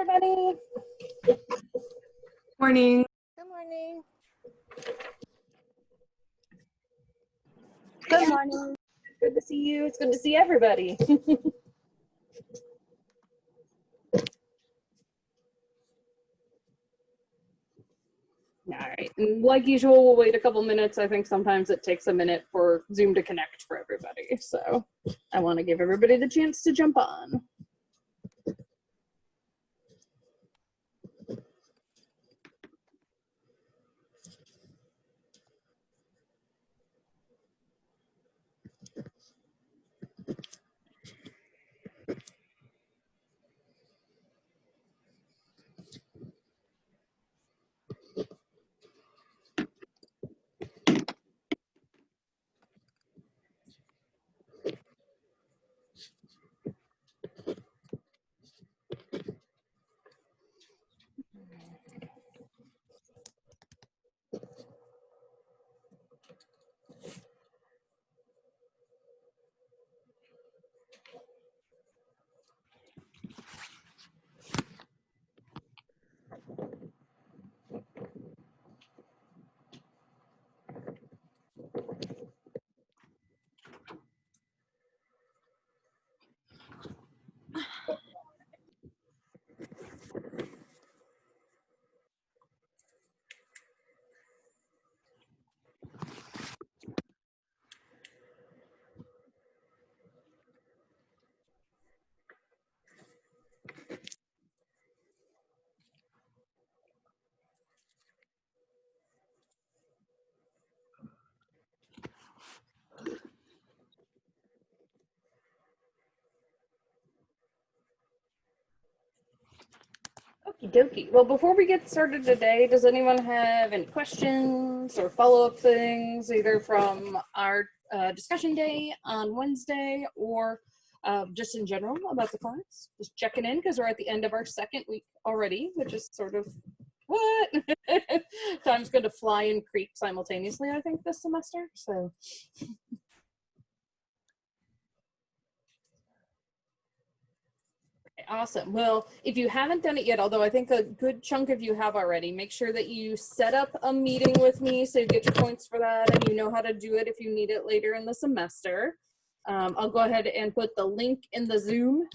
everybody. Morning. Good morning. Good morning. Good to see you. It's good to see everybody. All right, and like usual, we'll wait a couple minutes. I think sometimes it takes a minute for Zoom to connect for everybody. So I want to give everybody the chance to jump on. Okie dokie. Well, before we get started today, does anyone have any questions or follow-up things, either from our discussion day on Wednesday or just in general about the class? Just checking in because we're at the end of our second week already, which is sort of what? Time's going to fly and creep simultaneously, I think, this semester. So. Awesome. Well, if you haven't done it yet, although I think a good chunk of you have already, make sure that you set up a meeting with me so you get your points for that and you know how to do it if you need it later in the semester. I'll go ahead and put the link in the Zoom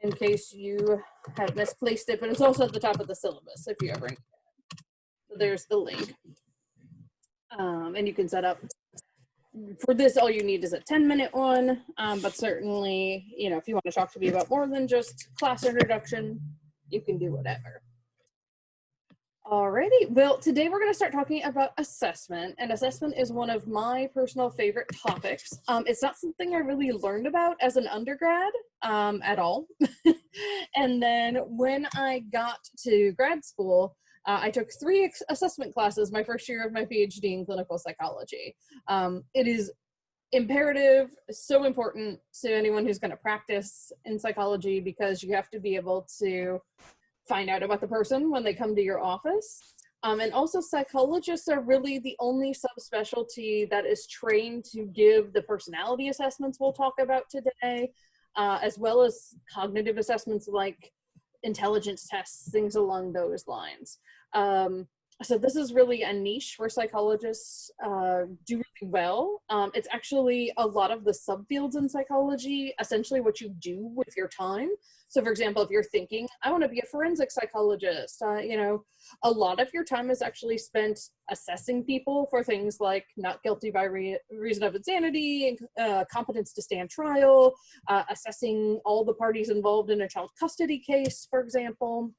in case you have misplaced it, but it's also at the top of the syllabus if you ever need it. So there's the link. And you can set up. For this, all you need is a 10-minute one, but certainly, you know, if you want to talk to me about more than just class introduction, you can do whatever. Alrighty, well, today we're going to start talking about assessment, and assessment is one of my personal favorite topics. It's not something I really learned about as an undergrad at all, and then when I got to grad school, I took 3 assessment classes my first year of my PhD in clinical psychology. It is imperative, so important to anyone who's going to practice in psychology because you have to be able to find out about the person when they come to your office. And also psychologists are really the only subspecialty that is trained to give the personality assessments we'll talk about today, as well as cognitive assessments like intelligence tests, things along those lines. So this is really a niche where psychologists do really well. It's actually a lot of the subfields in psychology, essentially what you do with your time. So for example, if you're thinking, I want to be a forensic psychologist, you know, a lot of your time is actually spent assessing people for things like not guilty by reason of insanity, competence to stand trial, assessing all the parties involved in a child custody case, for example.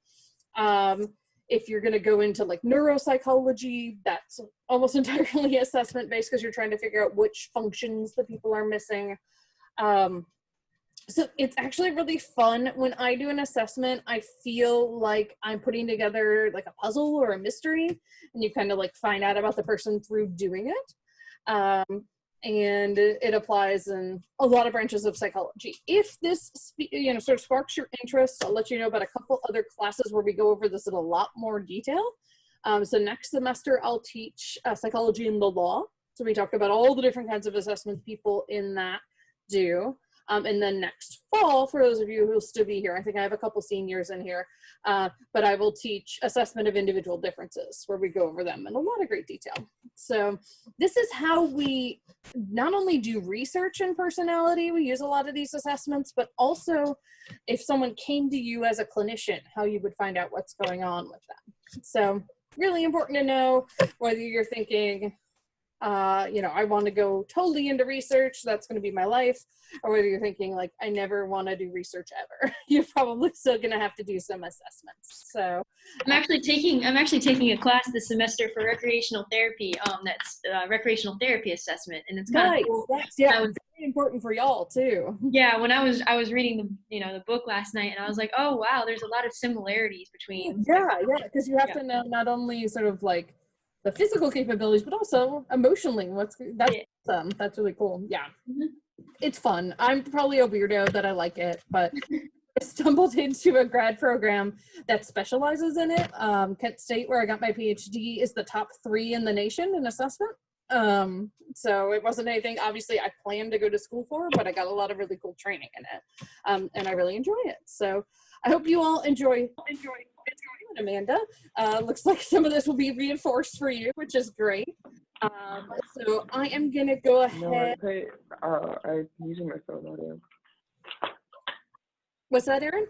If you're going to go into like neuropsychology, that's almost entirely assessment based because you're trying to figure out which functions the people are missing. So it's actually really fun. When I do an assessment, I feel like I'm putting together like a puzzle or a mystery, and you kind of like find out about the person through doing it. And it applies in a lot of branches of psychology. If this, you know, sort of sparks your interest, I'll let you know about a couple other classes where we go over this in a lot more detail. So next semester, I'll teach psychology and the law. So we talk about all the different kinds of assessments people in that do. And then next fall, for those of you who will still be here, I think I have a couple seniors in here, but I will teach assessment of individual differences, where we go over them in a lot of great detail. So this is how we not only do research in personality, we use a lot of these assessments, but also if someone came to you as a clinician, how you would find out what's going on with them. So really important to know whether you're thinking, you know, I want to go totally into research, that's going to be my life, or whether you're thinking like, I never want to do research ever. You're probably still going to have to do some assessments. So I'm actually taking a class this semester for recreational therapy. That's recreational therapy assessment, and it's kind of cool. That's very important for y'all too. Yeah, when I was reading the book last night, and I was like, oh wow, there's a lot of similarities between. Yeah, because you have to know not only sort of like the physical capabilities, but also emotionally. Awesome. That's really cool. Yeah. It's fun. I'm probably a weirdo that I like it, but I stumbled into a grad program that specializes in it. Kent State, where I got my PhD, is the top 3 in the nation in assessment. So it wasn't anything obviously I planned to go to school for, but I got a lot of really cool training in it. And I really enjoy it. So I hope you all enjoy Amanda. Looks like some of this will be reinforced for you, which is great. So I am gonna go ahead. No, I'm using my phone audio. What's that, Erin?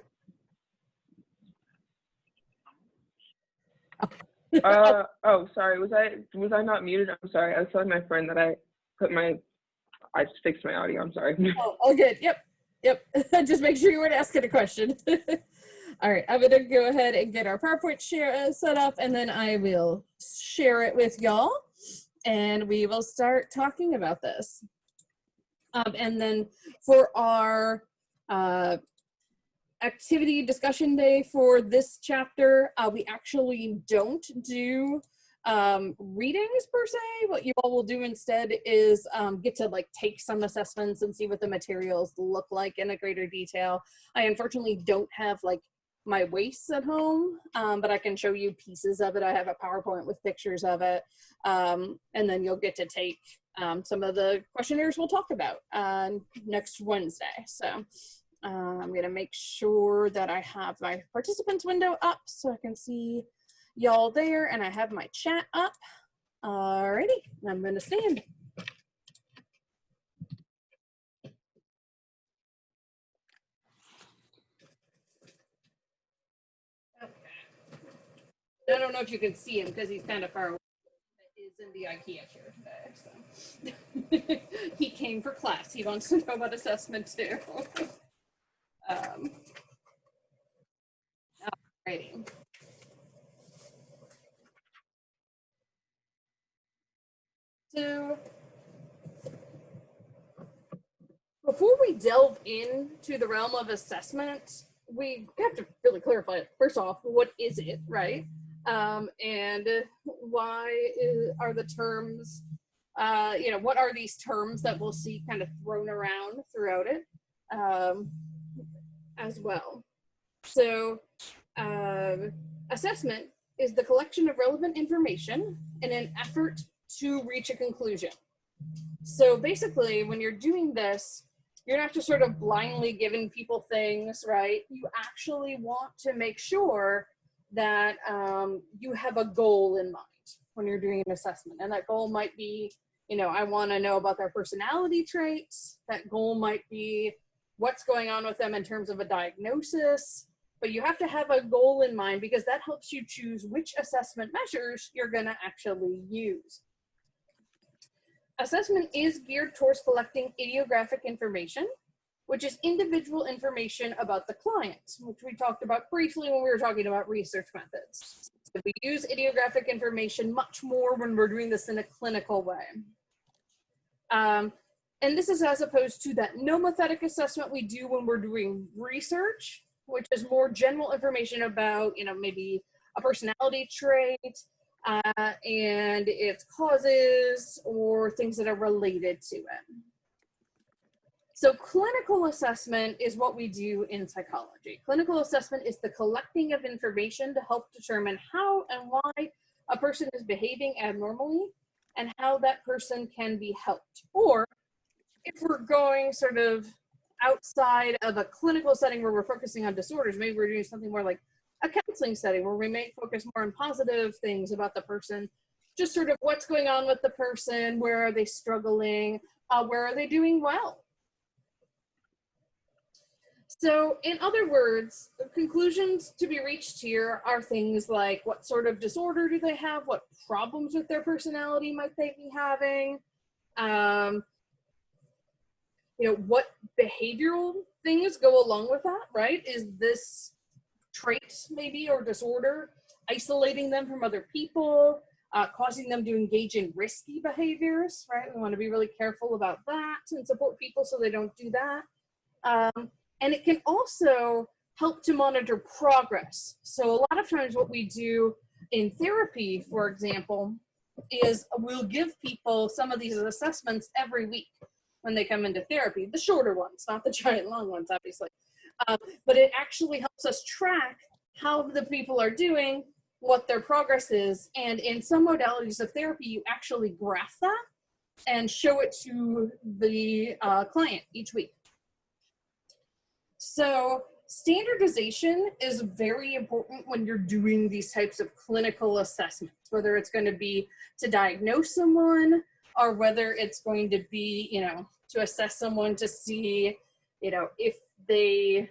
Oh, sorry. Was I not muted? I'm sorry. I was telling my friend that I just fixed my audio. I'm sorry. Oh, all good. Yep. Just make sure you weren't asking a question. All right, I'm gonna go ahead and get our PowerPoint share set up, and then I will share it with y'all, and we will start talking about this. And then for our activity discussion day for this chapter, we actually don't do readings per se. What you all will do instead is get to like take some assessments and see what the materials look like in a greater detail. I unfortunately don't have like my wastes at home, but I can show you pieces of it. I have a PowerPoint with pictures of it, and then you'll get to take some of the questionnaires we'll talk about next Wednesday. So I'm gonna make sure that I have my participants window up so I can see y'all there, and I have my chat up. Alrighty, I'm gonna stand. I don't know if you can see him because he's kind of far away. He's in the IKEA chair today, so he came for class. He wants to know about assessment too. Alrighty. So before we delve into the realm of assessment, we have to really clarify it. First off, what is it, right? And why are the terms, what are these terms that we'll see kind of thrown around throughout it as well. So assessment is the collection of relevant information in an effort to reach a conclusion. So basically, when you're doing this, you're not just sort of blindly giving people things, right? You actually want to make sure that you have a goal in mind when you're doing an assessment. And that goal might be, I want to know about their personality traits. That goal might be what's going on with them in terms of a diagnosis. But you have to have a goal in mind because that helps you choose which assessment measures you're going to actually use. Assessment is geared towards collecting idiographic information, which is individual information about the client, which we talked about briefly when we were talking about research methods. So we use idiographic information much more when we're doing this in a clinical way. And this is as opposed to that nomothetic assessment we do when we're doing research, which is more general information about, maybe a personality trait, and its causes or things that are related to it. So clinical assessment is what we do in psychology. Clinical assessment is the collecting of information to help determine how and why a person is behaving abnormally and how that person can be helped. Or if we're going sort of outside of a clinical setting where we're focusing on disorders. Maybe we're doing something more like a counseling setting where we may focus more on positive things about the person, just sort of what's going on with the person, where are they struggling, where are they doing well. So in other words, the conclusions to be reached here are things like what sort of disorder do they have, what problems with their personality might they be having, you know, what behavioral things go along with that, right? Is this trait maybe or disorder isolating them from other people, causing them to engage in risky behaviors, right? We want to be really careful about that and support people so they don't do that. And it can also help to monitor progress. So a lot of times what we do in therapy, for example, is we'll give people some of these assessments every week when they come into therapy, the shorter ones, not the giant long ones, obviously. But it actually helps us track how the people are doing, what their progress is, and in some modalities of therapy, you actually graph that and show it to the client each week. So standardization is very important when you're doing these types of clinical assessments, whether it's going to be to diagnose someone or whether it's going to be, you know, to assess someone to see, you know, if they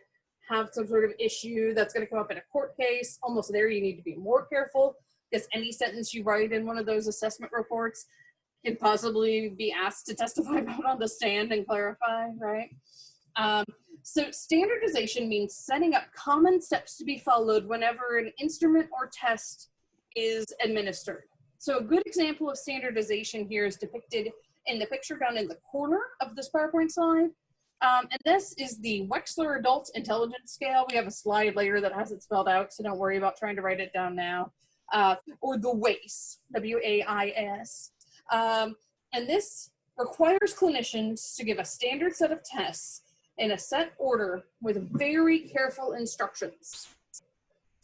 have some sort of issue that's going to come up in a court case. Almost there, you need to be more careful because any sentence you write in one of those assessment reports can possibly be asked to testify about on the stand and clarify, right? So standardization means setting up common steps to be followed whenever an instrument or test is administered. So a good example of standardization here is depicted in the picture down in the corner of this PowerPoint slide. And this is the Wechsler Adult Intelligence Scale. We have a slide later that has it spelled out, so don't worry about trying to write it down now. Or the WAIS, W-A-I-S. And this requires clinicians to give a standard set of tests in a set order with very careful instructions.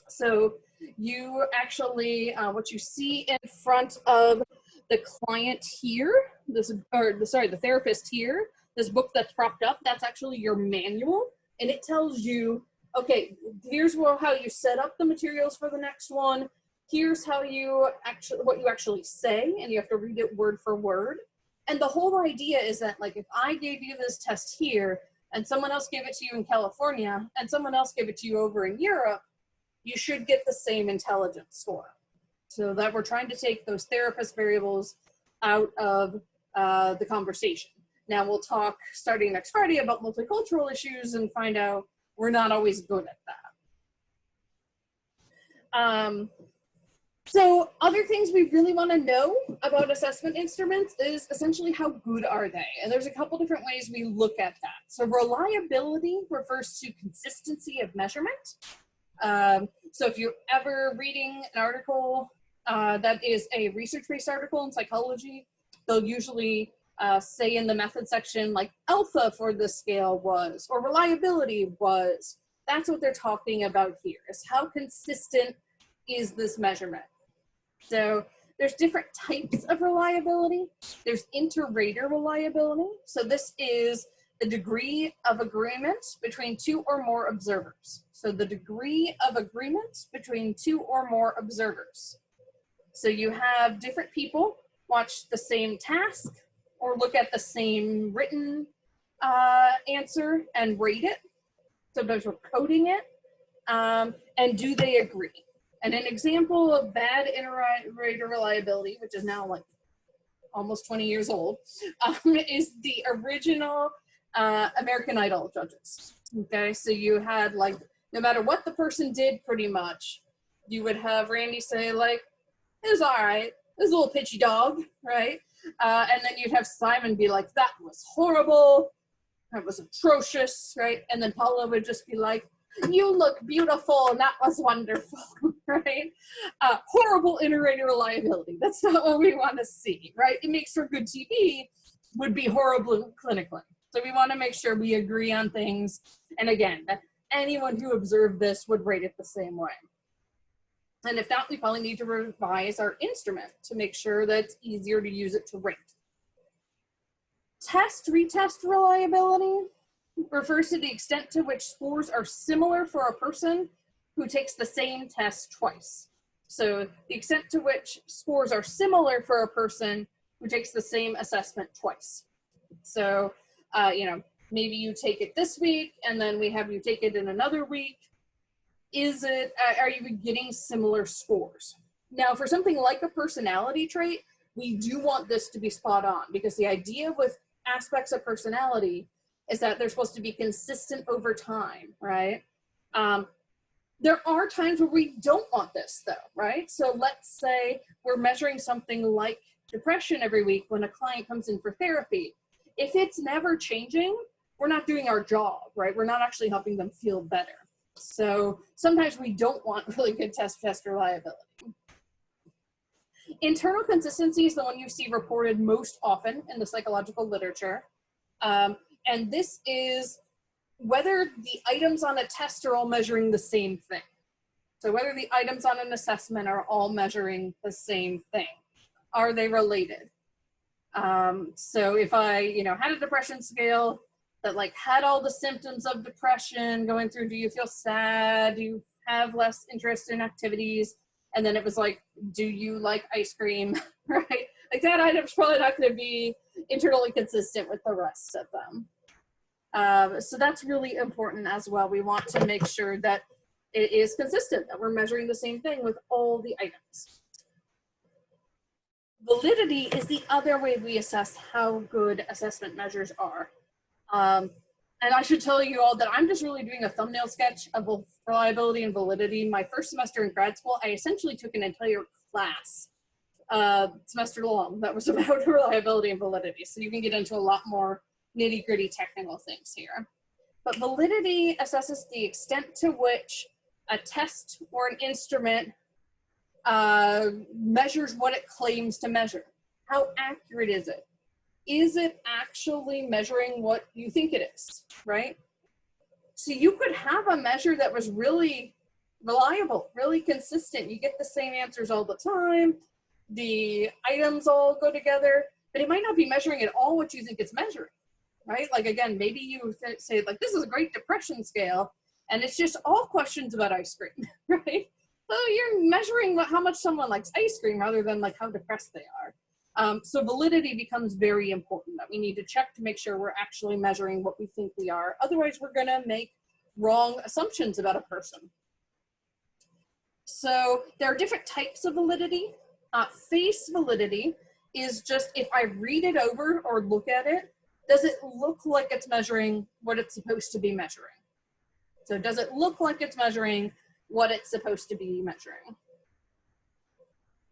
So you actually, what you see in front of the client here, the therapist here, this book that's propped up, that's actually your manual, and it tells you, okay, here's how you set up the materials for the next one. Here's how what you actually say, and you have to read it word for word. And the whole idea is that, like, if I gave you this test here, and someone else gave it to you in California, and someone else gave it to you over in Europe, you should get the same intelligence score. So that we're trying to take those therapist variables out of the conversation. Now we'll talk starting next Friday about multicultural issues and find out we're not always good at that. So other things we really want to know about assessment instruments is essentially how good are they? And there's a couple different ways we look at that. So reliability refers to consistency of measurement. So if you're ever reading an article that is a research-based article in psychology, they'll usually say in the method section, like alpha for the scale was, or reliability was. That's what they're talking about here, is how consistent is this measurement. So there's different types of reliability. There's inter-rater reliability. So this is the degree of agreement between two or more observers. So the degree of agreement between two or more observers. So you have different people watch the same task or look at the same written answer and rate it. Sometimes we're coding it. And do they agree? And an example of bad inter-rater reliability, which is now like almost 20 years old, is the original American Idol judges. Okay, so you had, like, no matter what the person did, pretty much, you would have Randy say, like, it was all right, it was a little pitchy dog, right? And then you'd have Simon be like, that was horrible, that was atrocious, right? And then Paula would just be like, you look beautiful, and that was wonderful, right? Horrible inter-rater reliability. That's not what we want to see, right? It makes for good TV, would be horrible clinically. So we want to make sure we agree on things. And again, that anyone who observed this would rate it the same way. And if not, we probably need to revise our instrument to make sure that it's easier to use it to rate. Test, retest reliability. refers to the extent to which scores are similar for a person who takes the same test twice. So the extent to which scores are similar for a person who takes the same assessment twice. So, you know, maybe you take it this week and then we have you take it in another week. Are you getting similar scores? Now, for something like a personality trait, we do want this to be spot on, because the idea with aspects of personality is that they're supposed to be consistent over time, right? There are times where we don't want this though, right? So let's say we're measuring something like depression every week when a client comes in for therapy. If it's never changing, we're not doing our job, right? We're not actually helping them feel better. So sometimes we don't want really good test reliability. Internal consistency is the one you see reported most often in the psychological literature. And this is whether the items on a test are all measuring the same thing. So whether the items on an assessment are all measuring the same thing. Are they related? So if I, you know, had a depression scale that like had all the symptoms of depression going through, do you feel sad? Do you have less interest in activities? And then it was like, do you like ice cream, right? Like that item's probably not going to be internally consistent with the rest of them. So that's really important as well. We want to make sure that it is consistent, that we're measuring the same thing with all the items. Validity is the other way we assess how good assessment measures are. And I should tell you all that I'm just really doing a thumbnail sketch of both reliability and validity. My first semester in grad school, I essentially took an entire class, semester long, that was about reliability and validity. So you can get into a lot more nitty-gritty technical things here. But validity assesses the extent to which a test or an instrument measures what it claims to measure. How accurate is it? Is it actually measuring what you think it is, right? So you could have a measure that was really reliable, really consistent. You get the same answers all the time. The items all go together, but it might not be measuring at all what you think it's measuring, right? Like again, maybe you say like, this is a great depression scale, and it's just all questions about ice cream, right? So you're measuring how much someone likes ice cream rather than like how depressed they are. So validity becomes very important, that we need to check to make sure we're actually measuring what we think we are. Otherwise, we're gonna make wrong assumptions about a person. So there are different types of validity. Face validity is just if I read it over or look at it, does it look like it's measuring what it's supposed to be measuring? So does it look like it's measuring what it's supposed to be measuring?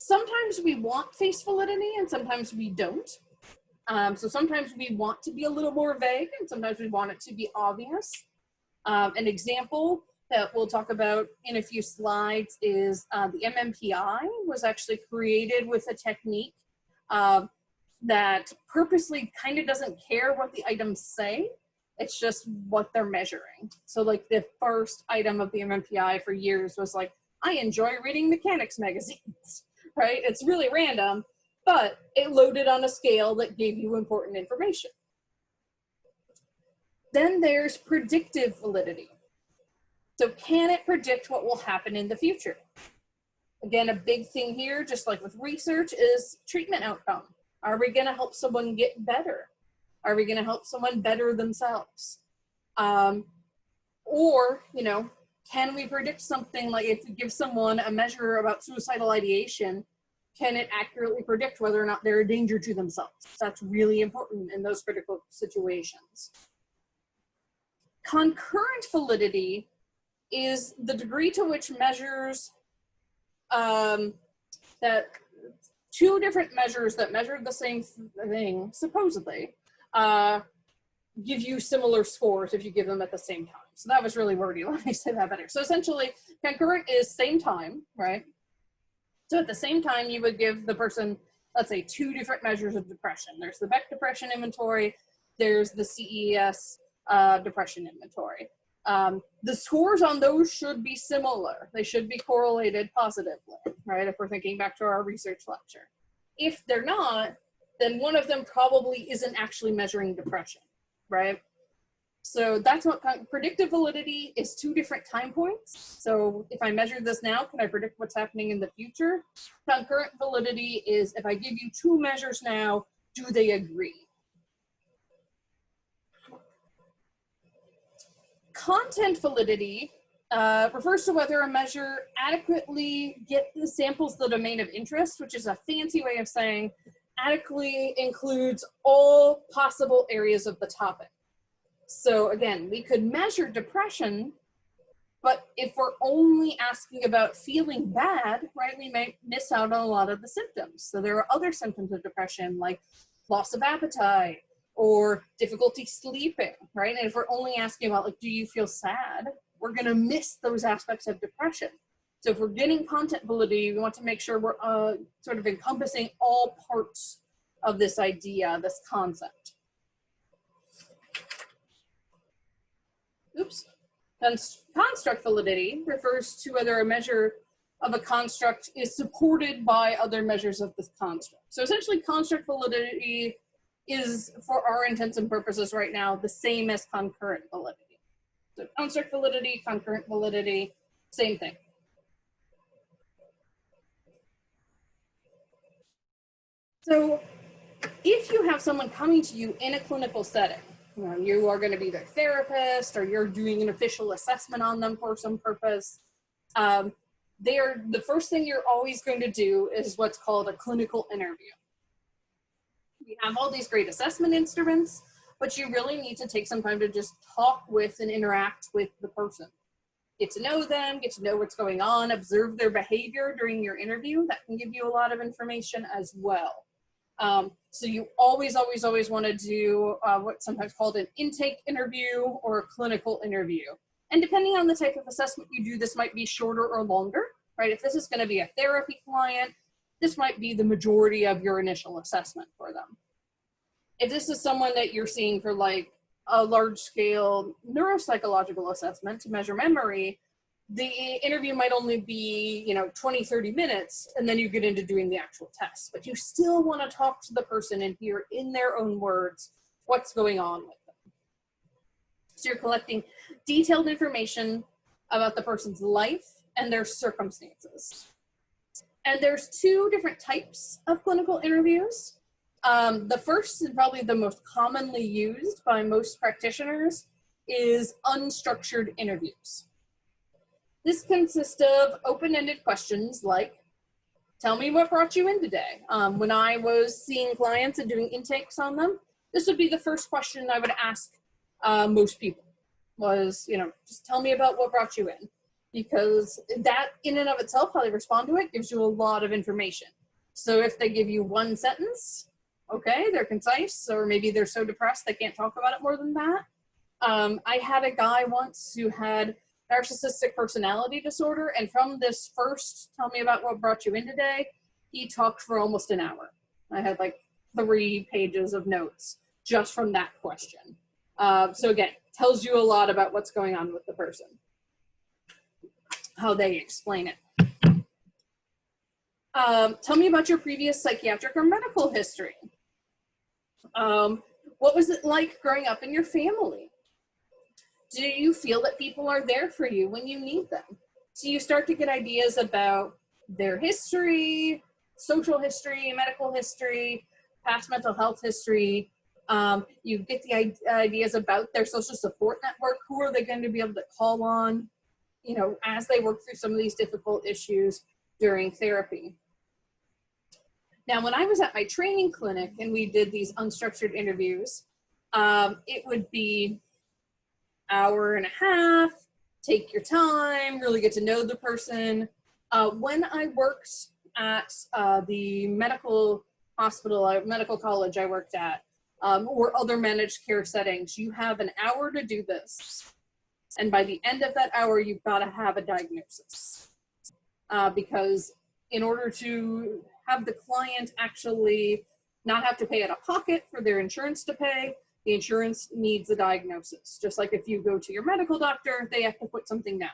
Sometimes we want face validity and sometimes we don't. So sometimes we want to be a little more vague and sometimes we want it to be obvious. An example that we'll talk about in a few slides is the MMPI was actually created with a technique that purposely kind of doesn't care what the items say. It's just what they're measuring. So like the first item of the MMPI for years was like, I enjoy reading mechanics magazines, right? It's really random, but it loaded on a scale that gave you important information. Then there's predictive validity. So can it predict what will happen in the future? Again, a big thing here, just like with research, is treatment outcome. Are we gonna help someone get better? Are we gonna help someone better themselves? Or, you know, can we predict something like if we give someone a measure about suicidal ideation, can it accurately predict whether or not they're a danger to themselves? That's really important in those critical situations. Concurrent validity is the degree to which measures that two different measures that measure the same thing, supposedly, give you similar scores if you give them at the same time. So that was really wordy. Let me say that better. So essentially, concurrent is same time, right? So at the same time, you would give the person, let's say, two different measures of depression. There's the Beck Depression Inventory. There's the CES Depression Inventory. The scores on those should be similar. They should be correlated positively, right? If we're thinking back to our research lecture. If they're not, then one of them probably isn't actually measuring depression, right? So that's what predictive validity is, 2 different time points. So if I measure this now, can I predict what's happening in the future? Concurrent validity is if I give you 2 measures now, do they agree? Content validity refers to whether a measure adequately gets the samples the domain of interest, which is a fancy way of saying adequately includes all possible areas of the topic. So again, we could measure depression, but if we're only asking about feeling bad, right, we might miss out on a lot of the symptoms. So there are other symptoms of depression like loss of appetite or difficulty sleeping, right? And if we're only asking about like, do you feel sad? We're gonna miss those aspects of depression. So if we're getting content validity, we want to make sure we're sort of encompassing all parts of this idea, this concept. Oops. Construct validity refers to whether a measure of a construct is supported by other measures of this construct. So essentially construct validity is, for our intents and purposes right now, the same as concurrent validity. So construct validity, concurrent validity, same thing. So if you have someone coming to you in a clinical setting, you are going to be their therapist or you're doing an official assessment on them for some purpose, the first thing you're always going to do is what's called a clinical interview. We have all these great assessment instruments, but you really need to take some time to just talk with and interact with the person. Get to know them, get to know what's going on, observe their behavior during your interview. That can give you a lot of information as well. So you always want to do what's sometimes called an intake interview or a clinical interview. And depending on the type of assessment you do, this might be shorter or longer, right? If this is going to be a therapy client, this might be the majority of your initial assessment for them. If this is someone that you're seeing for like a large scale neuropsychological assessment to measure memory, the interview might only be, 20, 30 minutes, and then you get into doing the actual test. But you still want to talk to the person and hear in their own words what's going on with them. So you're collecting detailed information about the person's life and their circumstances. And there's 2 different types of clinical interviews. The first, and probably the most commonly used by most practitioners, is unstructured interviews. This consists of open-ended questions like, tell me what brought you in today. When I was seeing clients and doing intakes on them, this would be the first question I would ask most people was, just tell me about what brought you in. Because that in and of itself, how they respond to it, gives you a lot of information. So if they give you 1 sentence, okay, they're concise, or maybe they're so depressed they can't talk about it more than that. I had a guy once who had narcissistic personality disorder, and from this first tell me about what brought you in today, he talked for almost an hour. I had like 3 pages of notes just from that question. So again, tells you a lot about what's going on with the person, how they explain it. Tell me about your previous psychiatric or medical history. What was it like growing up in your family? Do you feel that people are there for you when you need them? So you start to get ideas about their history, social history, medical history, past mental health history. You get the ideas about their social support network. Who are they going to be able to call on, as they work through some of these difficult issues during therapy. Now, when I was at my training clinic and we did these unstructured interviews, it would be hour and a half, take your time, really get to know the person. When I worked at the medical hospital, medical college I worked at, or other managed care settings, you have an hour to do this. And by the end of that hour, you've got to have a diagnosis. Because in order to have the client actually not have to pay out of pocket for their insurance to pay, the insurance needs a diagnosis. Just like if you go to your medical doctor, they have to put something down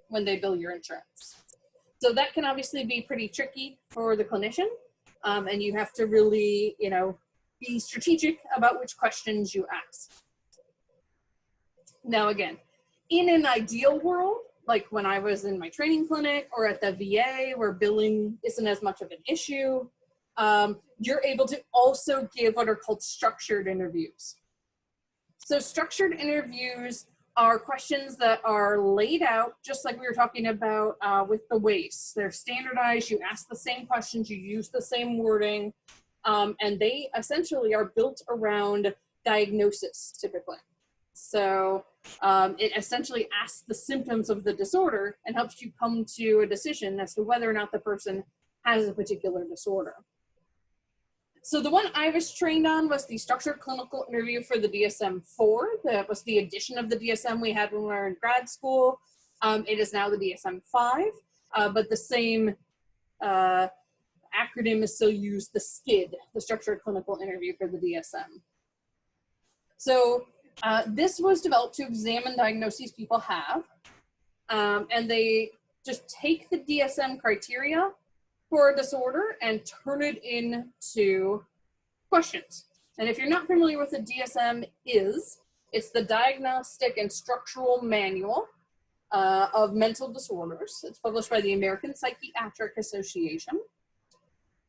when they bill your insurance. So that can obviously be pretty tricky for the clinician. And you have to really, be strategic about which questions you ask. Now again, in an ideal world, like when I was in my training clinic or at the VA where billing isn't as much of an issue, you're able to also give what are called structured interviews. So structured interviews are questions that are laid out, just like we were talking about with the WAIS. They're standardized, you ask the same questions, you use the same wording, and they essentially are built around diagnosis, typically. So it essentially asks the symptoms of the disorder and helps you come to a decision as to whether or not the person has a particular disorder. So the one I was trained on was the structured clinical interview for the DSM-4. That was the addition of the DSM we had when we were in grad school. It is now the DSM-5, but the same acronym is still used, the SCID, the structured clinical interview for the DSM. So this was developed to examine diagnoses people have, and they just take the DSM criteria for a disorder and turn it into questions. And if you're not familiar with what the DSM is, it's the Diagnostic and Structural Manual of Mental Disorders. It's published by the American Psychiatric Association.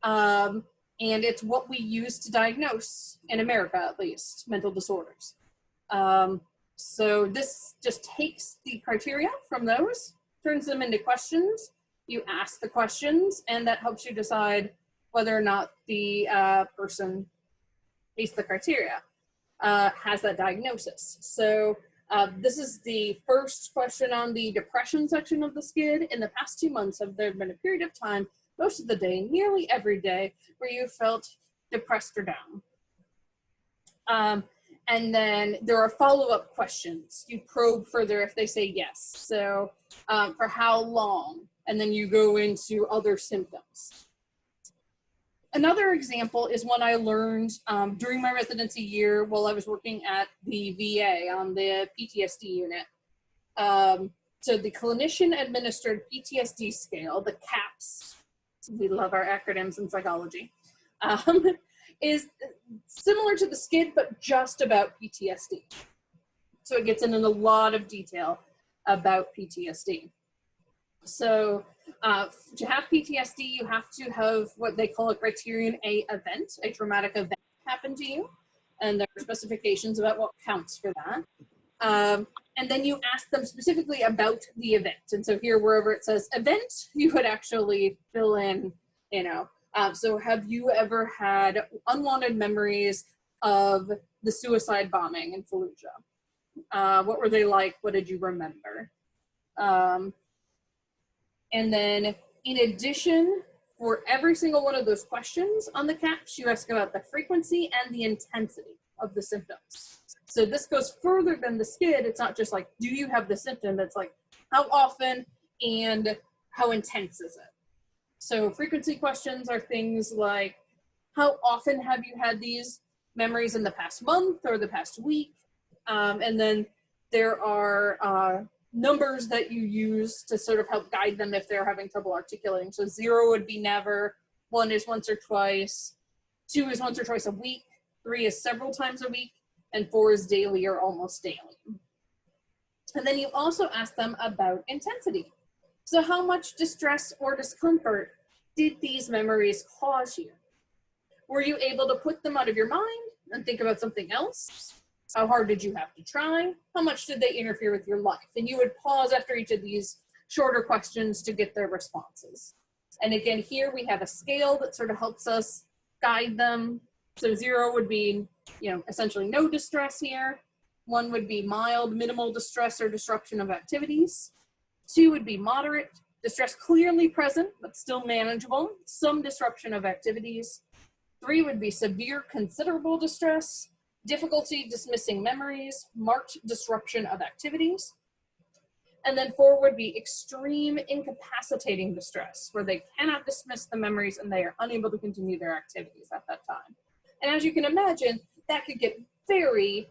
And it's what we use to diagnose, in America at least, mental disorders. So this just takes the criteria from those, turns them into questions. You ask the questions, and that helps you decide whether or not the person meets the criteria, has that diagnosis. So this is the first question on the depression section of the SCID. In the past 2 months, have there been a period of time, most of the day, nearly every day, where you felt depressed or down? And then there are follow-up questions. You probe further if they say yes. So for how long? And then you go into other symptoms. Another example is one I learned during my residency year while I was working at the VA on the PTSD unit. So the clinician administered PTSD scale, the CAPS, we love our acronyms in psychology, is similar to the SCID, but just about PTSD. So it gets into a lot of detail about PTSD. So to have PTSD, you have to have what they call a criterion A event, a traumatic event happen to you. And there are specifications about what counts for that. And then you ask them specifically about the event. And so here, wherever it says event, you would actually fill in, you know, so have you ever had unwanted memories of the suicide bombing in Fallujah? What were they like? What did you remember? And then in addition, for every single one of those questions on the CAPS, you ask about the frequency and the intensity of the symptoms. So this goes further than the SCID. It's not just like, do you have the symptom? It's like, how often and how intense is it? So frequency questions are things like, how often have you had these memories in the past month or the past week? And then there are numbers that you use to sort of help guide them if they're having trouble articulating. So 0 would be never, 1 is once or twice, 2 is once or twice a week, 3 is several times a week, and 4 is daily or almost daily. And then you also ask them about intensity. So how much distress or discomfort did these memories cause you? Were you able to put them out of your mind and think about something else? How hard did you have to try? How much did they interfere with your life? And you would pause after each of these shorter questions to get their responses. And again, here we have a scale that sort of helps us guide them. So 0 would be, you know, essentially no distress here. 1 would be mild, minimal distress or disruption of activities. 2 would be moderate, distress clearly present, but still manageable, some disruption of activities. 3 would be severe, considerable distress, difficulty dismissing memories, marked disruption of activities. And then 4 would be extreme incapacitating distress, where they cannot dismiss the memories and they are unable to continue their activities at that time. And as you can imagine, that could get very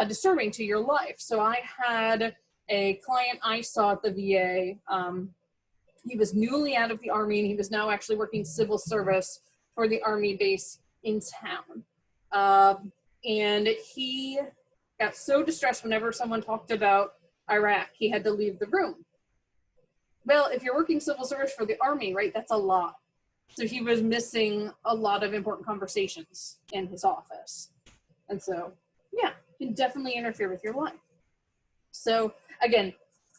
disturbing to your life. So I had a client I saw at the VA. He was newly out of the Army and he was now actually working civil service for the Army base in town. And he got so distressed whenever someone talked about Iraq, he had to leave the room. Well, if you're working civil service for the Army, right, that's a lot. So he was missing a lot of important conversations in his office. And so, yeah, it can definitely interfere with your life. So again,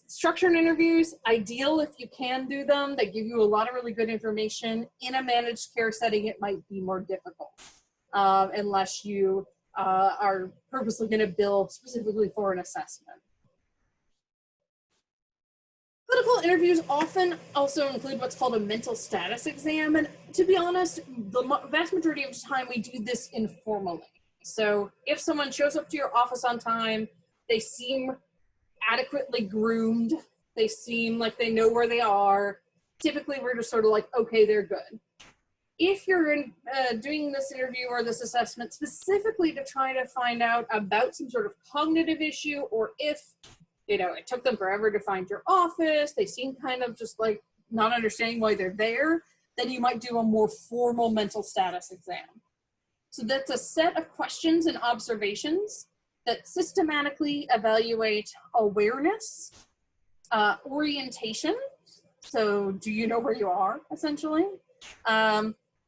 structured interviews, ideal if you can do them. They give you a lot of really good information. In a managed care setting, it might be more difficult unless you are purposely going to bill specifically for an assessment. Clinical interviews often also include what's called a mental status exam. And to be honest, the vast majority of the time we do this informally. So if someone shows up to your office on time, they seem adequately groomed, they seem like they know where they are, typically we're just sort of like, okay, they're good. If you're doing this interview or this assessment specifically to try to find out about some sort of cognitive issue, or if, you know, it took them forever to find your office, they seem kind of just like not understanding why they're there, then you might do a more formal mental status exam. So that's a set of questions and observations that systematically evaluate awareness, orientation, so do you know where you are, essentially,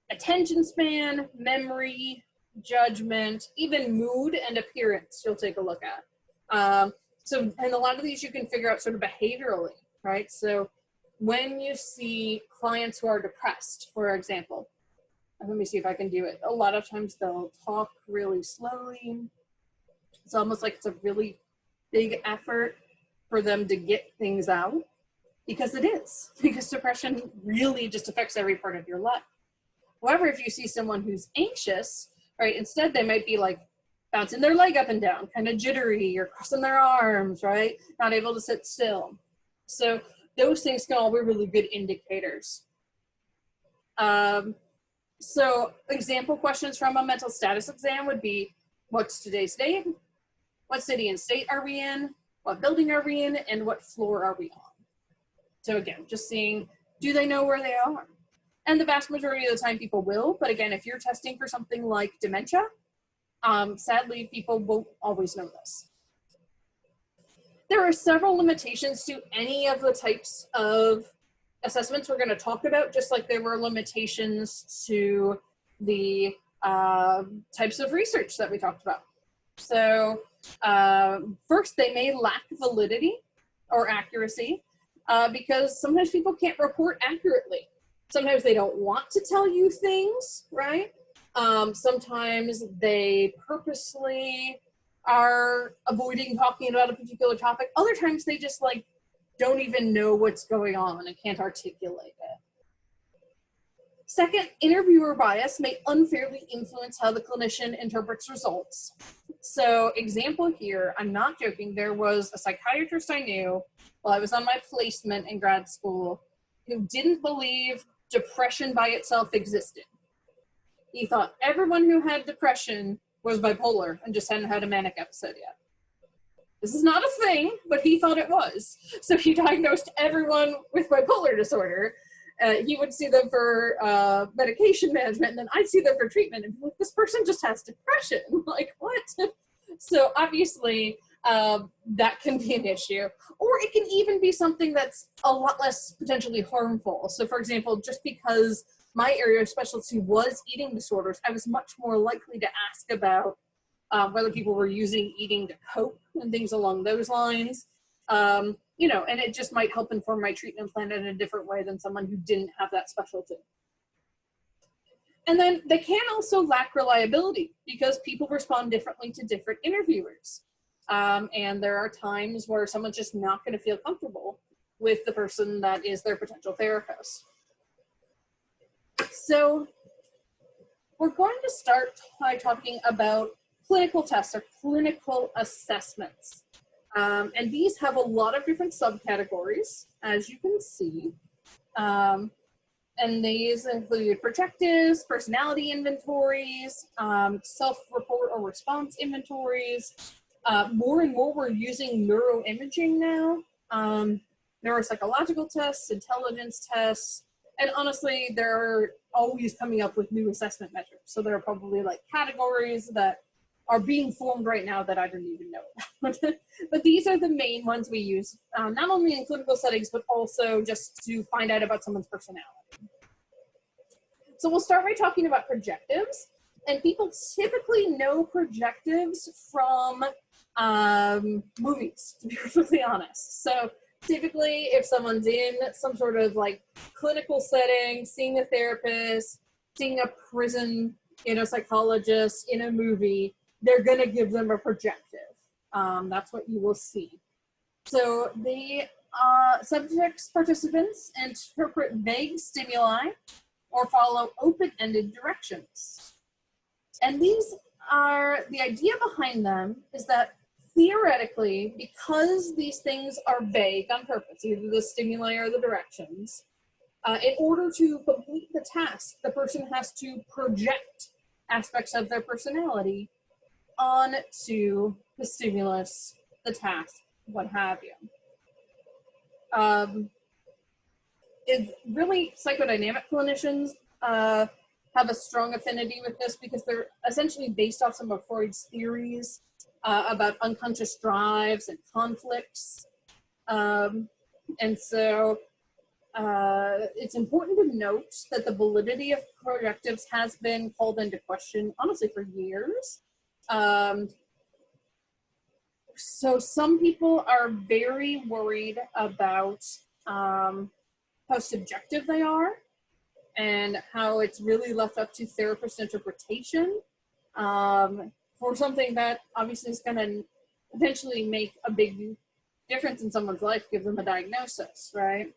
attention span, memory, judgment, even mood and appearance you'll take a look at. So, and a lot of these you can figure out sort of behaviorally, right? So when you see clients who are depressed, for example, let me see if I can do it. A lot of times they'll talk really slowly. It's almost like it's a really big effort for them to get things out, because it is, because depression really just affects every part of your life. However, if you see someone who's anxious, right, instead they might be like bouncing their leg up and down, kind of jittery, or crossing their arms, right, not able to sit still. So those things can all be really good indicators. So example questions from a mental status exam would be, what's today's date? What city and state are we in? What building are we in? And what floor are we on? So again, just seeing, do they know where they are? And the vast majority of the time people will, but again, if you're testing for something like dementia, sadly, people won't always know this. There are several limitations to any of the types of assessments we're going to talk about, just like there were limitations to the types of research that we talked about. So first, they may lack validity or accuracy because sometimes people can't report accurately. Sometimes they don't want to tell you things, right? Sometimes they purposely are avoiding talking about a particular topic. Other times they just like don't even know what's going on and can't articulate it. Second, interviewer bias may unfairly influence how the clinician interprets results. So example here, I'm not joking, there was a psychiatrist I knew while I was on my placement in grad school who didn't believe depression by itself existed. He thought everyone who had depression was bipolar and just hadn't had a manic episode yet. This is not a thing, but he thought it was. So he diagnosed everyone with bipolar disorder. He would see them for medication management, and then I'd see them for treatment, and be like, this person just has depression. Like, what? So obviously, that can be an issue. Or it can even be something that's a lot less potentially harmful. So for example, just because my area of specialty was eating disorders, I was much more likely to ask about whether people were using eating to cope and things along those lines. You know, and it just might help inform my treatment plan in a different way than someone who didn't have that specialty. And then they can also lack reliability because people respond differently to different interviewers. And there are times where someone's just not going to feel comfortable with the person that is their potential therapist. So we're going to start by talking about clinical tests or clinical assessments. And these have a lot of different subcategories, as you can see. And these include projectives, personality inventories, self-report or response inventories. More and more we're using neuroimaging now, neuropsychological tests, intelligence tests, and honestly, they're always coming up with new assessment measures. So there are probably like categories that are being formed right now that I didn't even know about. But these are the main ones we use, not only in clinical settings, but also just to find out about someone's personality. So we'll start by talking about projectives. And people typically know projectives from movies, to be perfectly honest. So typically, if someone's in some sort of like clinical setting, seeing a therapist, seeing a prison, psychologist in a movie, they're going to give them a projective. That's what you will see. So the subjects, participants interpret vague stimuli or follow open-ended directions. And these are, the idea behind them is that theoretically, because these things are vague on purpose, either the stimuli or the directions, in order to complete the task, the person has to project aspects of their personality onto the stimulus, the task, what have you. It's really psychodynamic clinicians have a strong affinity with this because they're essentially based off some of Freud's theories about unconscious drives and conflicts. And so it's important to note that the validity of projectives has been called into question, honestly, for years. So some people are very worried about how subjective they are and how it's really left up to therapist interpretation for something that obviously is going to potentially make a big difference in someone's life, give them a diagnosis, right?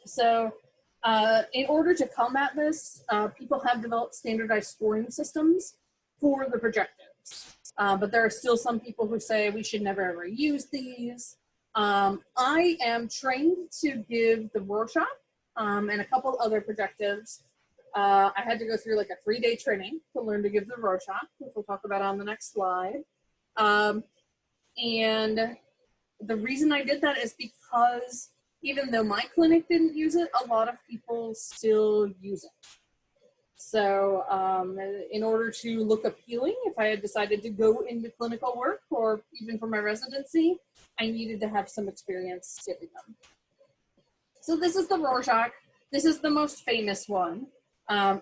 So in order to combat this, people have developed standardized scoring systems for the projectives. But there are still some people who say we should never ever use these. I am trained to give the Rorschach and a couple other projectives. I had to go through like a 3-day training to learn to give the Rorschach, which we'll talk about on the next slide. And the reason I did that is because even though my clinic didn't use it, a lot of people still use it. So in order to look appealing, if I had decided to go into clinical work or even for my residency, I needed to have some experience giving them. So this is the Rorschach. This is the most famous one.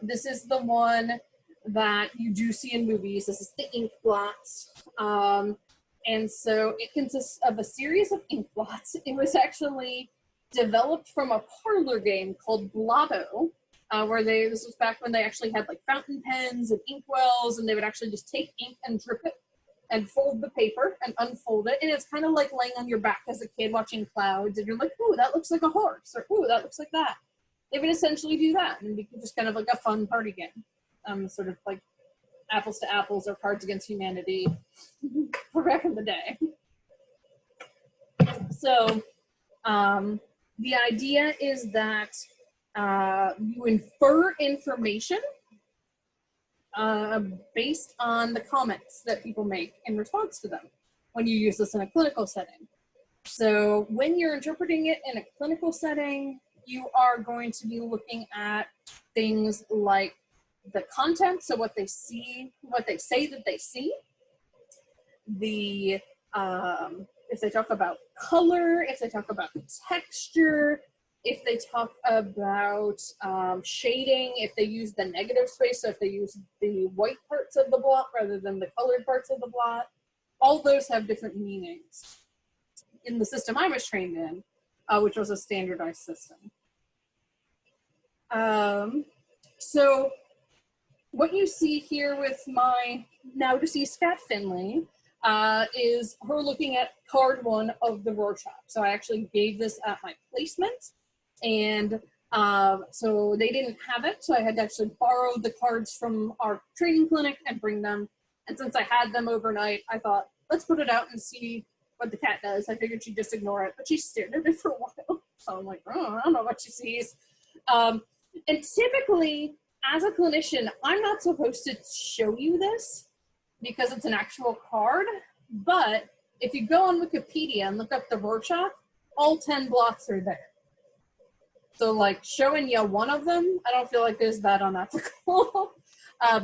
This is the one that you do see in movies. This is the ink blots. And so it consists of a series of ink blots. It was actually developed from a parlor game called Blotto, where this was back when they actually had like fountain pens and ink wells, and they would actually just take ink and drip it and fold the paper and unfold it. And it's kind of like laying on your back as a kid watching clouds, and you're like, ooh, that looks like a horse, or ooh, that looks like that. They would essentially do that, and it just kind of like a fun party game, sort of like Apples to Apples or Cards Against Humanity for back in the day. So the idea is that you infer information based on the comments that people make in response to them when you use this in a clinical setting. So when you're interpreting it in a clinical setting, you are going to be looking at things like the content, so what they see, what they say that they see, the if they talk about color, if they talk about texture, if they talk about shading, if they use the negative space, so if they use the white parts of the blot rather than the colored parts of the blot, all those have different meanings. In the system I was trained in, which was a standardized system. So what you see here with my now deceased cat Finley is her looking at card 1 of the Rorschach. So I actually gave this at my placement, and so they didn't have it, so I had to actually borrow the cards from our training clinic and bring them. And since I had them overnight, I thought, let's put it out and see what the cat does. I figured she'd just ignore it, but she stared at it for a while. So I'm like, oh, I don't know what she sees. And typically, as a clinician, I'm not supposed to show you this because it's an actual card, but if you go on Wikipedia and look up the Rorschach, all 10 blots are there. So like showing you one of them, I don't feel like is that unethical.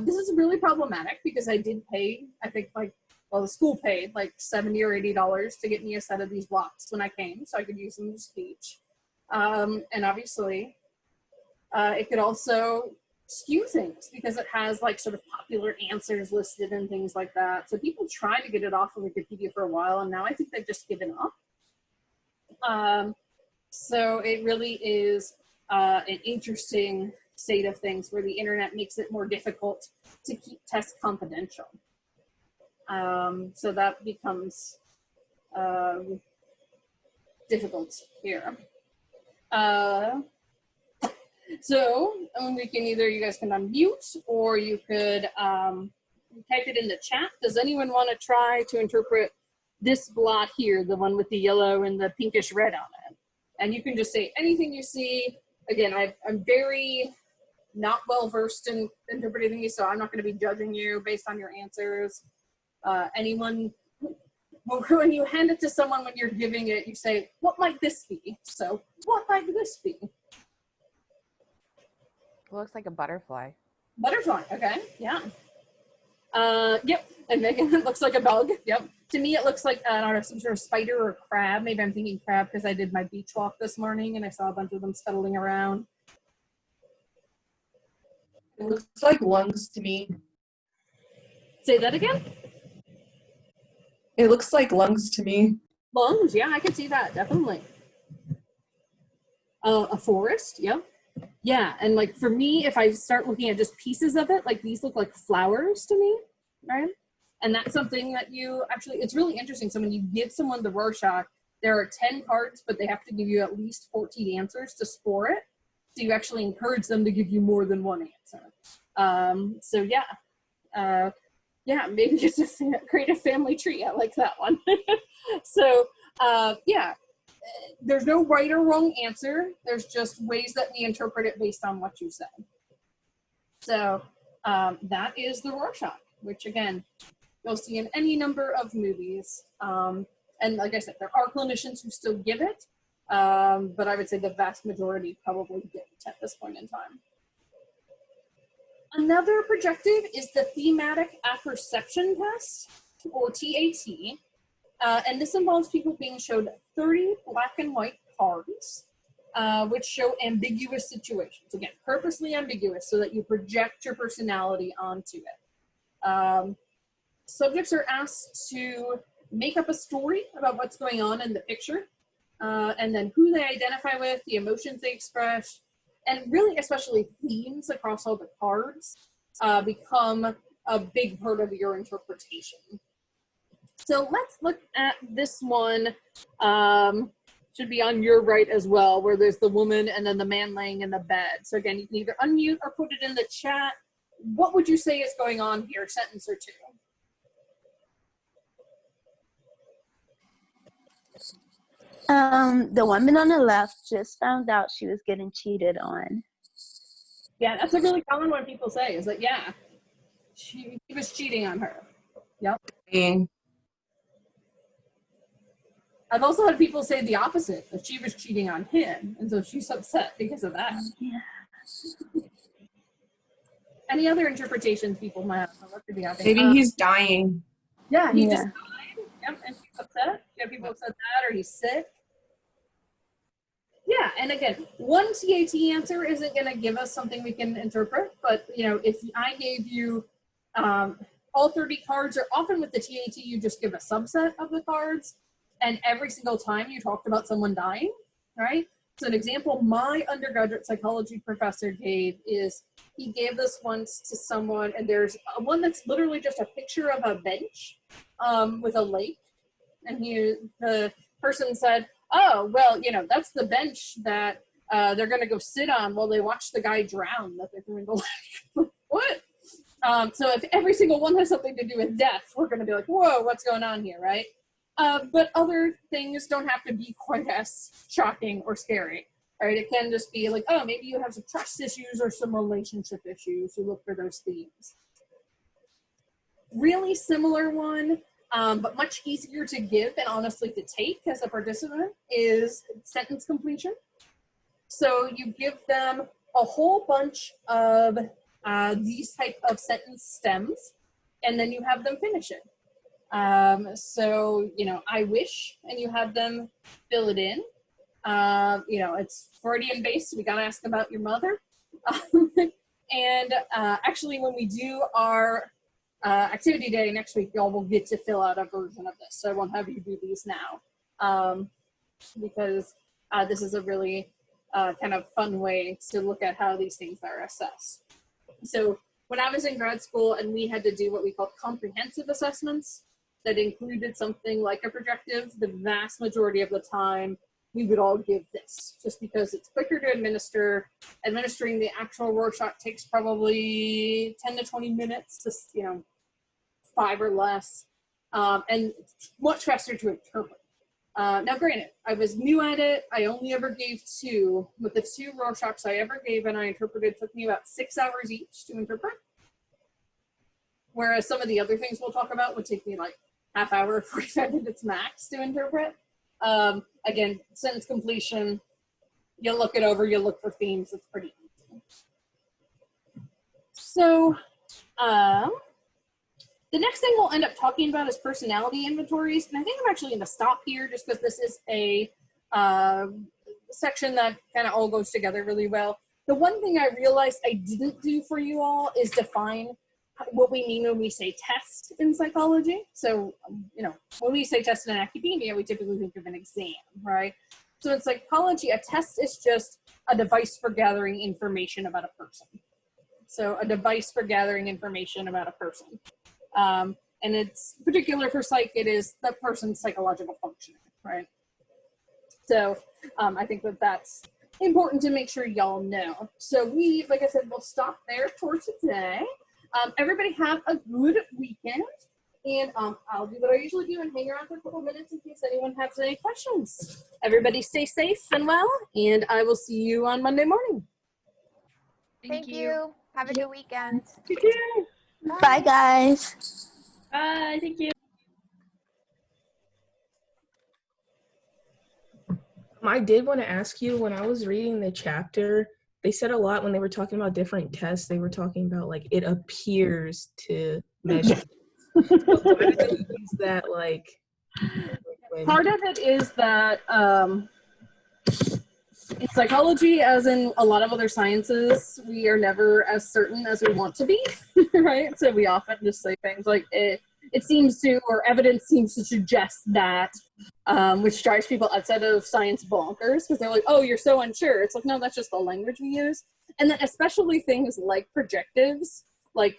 This is really problematic because I did pay, I think the school paid like $70 or $80 to get me a set of these blocks when I came, so I could use them to speech. And obviously, it could also skew things because it has like sort of popular answers listed and things like that. So people tried to get it off of Wikipedia for a while, and now I think they've just given up. So it really is an interesting state of things where the internet makes it more difficult to keep tests confidential. So that becomes difficult here. So we can either, you guys can unmute, or you could type it in the chat. Does anyone want to try to interpret this blot here, the one with the yellow and the pinkish red on it? And you can just say anything you see. Again, I'm very not well versed in interpreting these, so I'm not going to be judging you based on your answers. Anyone, when you hand it to someone, when you're giving it, you say, what might this be? So what might this be? It looks like a butterfly. Butterfly, okay, yeah. Yep, and Megan, it looks like a bug, yep. To me, it looks like, I don't know, some sort of spider or crab. Maybe I'm thinking crab because I did my beach walk this morning and I saw a bunch of them scuttling around. It looks like lungs to me. Say that again? It looks like lungs to me. Lungs, yeah, I can see that, definitely. A forest, yep. Yeah, and like for me, if I start looking at just pieces of it, like these look like flowers to me, right? And that's something that you actually, it's really interesting. So when you give someone the Rorschach, there are 10 cards, but they have to give you at least 14 answers to score it. So you actually encourage them to give you more than one answer. So yeah. Yeah, maybe just create a family tree. I like that one. So yeah, there's no right or wrong answer. There's just ways that we interpret it based on what you said. So that is the Rorschach, which again, you'll see in any number of movies. And like I said, there are clinicians who still give it, but I would say the vast majority probably don't at this point in time. Another projective is the thematic apperception test, or TAT. And this involves people being showed 30 black and white cards, which show ambiguous situations. Again, purposely ambiguous so that you project your personality onto it. Subjects are asked to make up a story about what's going on in the picture, and then who they identify with, the emotions they express, and really especially themes across all the cards become a big part of your interpretation. So let's look at this one. Should be on your right as well, where there's the woman and then the man laying in the bed. So again, you can either unmute or put it in the chat. What would you say is going on here, a sentence or two? The woman on the left just found out she was getting cheated on. Yeah, that's a really common one people say, is that, yeah, he was cheating on her. Yep. Dang. I've also had people say the opposite, that she was cheating on him, and so she's upset because of that. Yeah. Any other interpretations people might have? What could be happening? Maybe he's dying. Yeah, he Yeah. just died. Yep, and she's upset. Yeah, people have said that, or he's sick. Yeah, and again, one TAT answer isn't going to give us something we can interpret, but you know, if I gave you all 30 cards, or often with the TAT, you just give a subset of the cards, and every single time you talked about someone dying, right? So an example my undergraduate psychology professor gave is, he gave this once to someone, and there's one that's literally just a picture of a bench with a lake, and the person said, oh, well, you know, that's the bench that they're going to go sit on while they watch the guy drown that they threw in the lake. What? So if every single one has something to do with death, we're going to be like, whoa, what's going on here, right? But other things don't have to be quite as shocking or scary, right? It can just be like, oh, maybe you have some trust issues or some relationship issues. You look for those themes. Really similar one, but much easier to give and honestly to take as a participant, is sentence completion. So you give them a whole bunch of these type of sentence stems, and then you have them finish it. So, I wish, and you have them fill it in. It's Freudian based. We got to ask about your mother. And actually, when we do our activity day next week, y'all will get to fill out a version of this. So I won't have you do these now, because this is a really kind of fun way to look at how these things are assessed. So when I was in grad school and we had to do what we called comprehensive assessments that included something like a projective, the vast majority of the time we would all give this, just because it's quicker to administer. Administering the actual Rorschach takes probably 10 to 20 minutes, just 5 or less, and it's much faster to interpret. Now, granted, I was new at it. I only ever gave 2, but the 2 Rorschachs I ever gave and I interpreted took me about 6 hours each to interpret. Whereas some of the other things we'll talk about would take me like half hour, 45 minutes max to interpret. Again, sentence completion, you look it over, you look for themes, it's pretty easy. So, the next thing we'll end up talking about is personality inventories, and I think I'm actually going to stop here just because this is a section that kind of all goes together really well. The one thing I realized I didn't do for you all is define what we mean when we say test in psychology. So, when we say test in academia, we typically think of an exam, right? So in psychology, a test is just a device for gathering information about a person. So a device for gathering information about a person. And it's particular for psych, it is the person's psychological functioning, right? So I think that that's important to make sure y'all know. So we, like I said, we'll stop there for today. Everybody have a good weekend, and I'll do what I usually do and hang around for a couple minutes in case anyone has any questions. Everybody stay safe and well, and I will see you on Monday morning. Thank you. Have a good weekend. You too. Bye, guys. Bye. Thank you. I did want to ask you, when I was reading the chapter, they said a lot when they were talking about different tests. They were talking about like it appears to measure. So why did they use that Part of it is that in psychology, as in a lot of other sciences, we are never as certain as we want to be, right? So we often just say things like it seems to, or evidence seems to suggest that, which drives people outside of science bonkers because they're like, oh, you're so unsure. It's like, no, that's just the language we use. And then especially things like projectives, like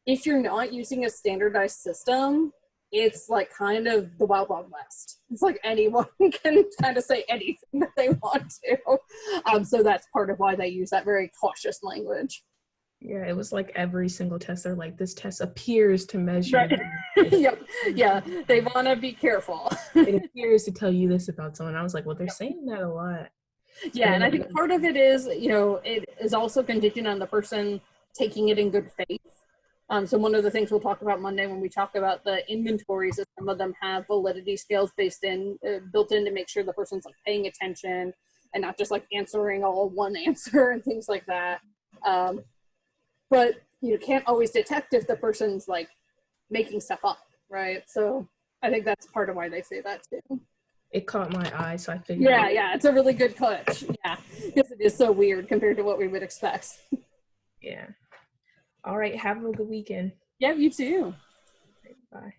if you're not using a standardized system, it's like kind of the wild, wild west. It's like anyone can kind of say anything that they want to. So that's part of why they use that very cautious language. Yeah, it was like every single test. They're like, this test appears to measure. Right. Yep. Yeah, they want to be careful. It appears to tell you this about someone. I was like, well, they're saying that a lot. Yeah, and I think part of it is, it is also contingent on the person taking it in good faith. So one of the things we'll talk about Monday when we talk about the inventories is some of them have validity scales built in to make sure the person's like paying attention and not just like answering all one answer and things like that. But you can't always detect if the person's like making stuff up, right? So I think that's part of why they say that too. It caught my eye, so I figured. Yeah, it's a really good clutch. Yeah, because it is so weird compared to what we would expect. Yeah. All right, have a good weekend. Yeah, you too. Bye.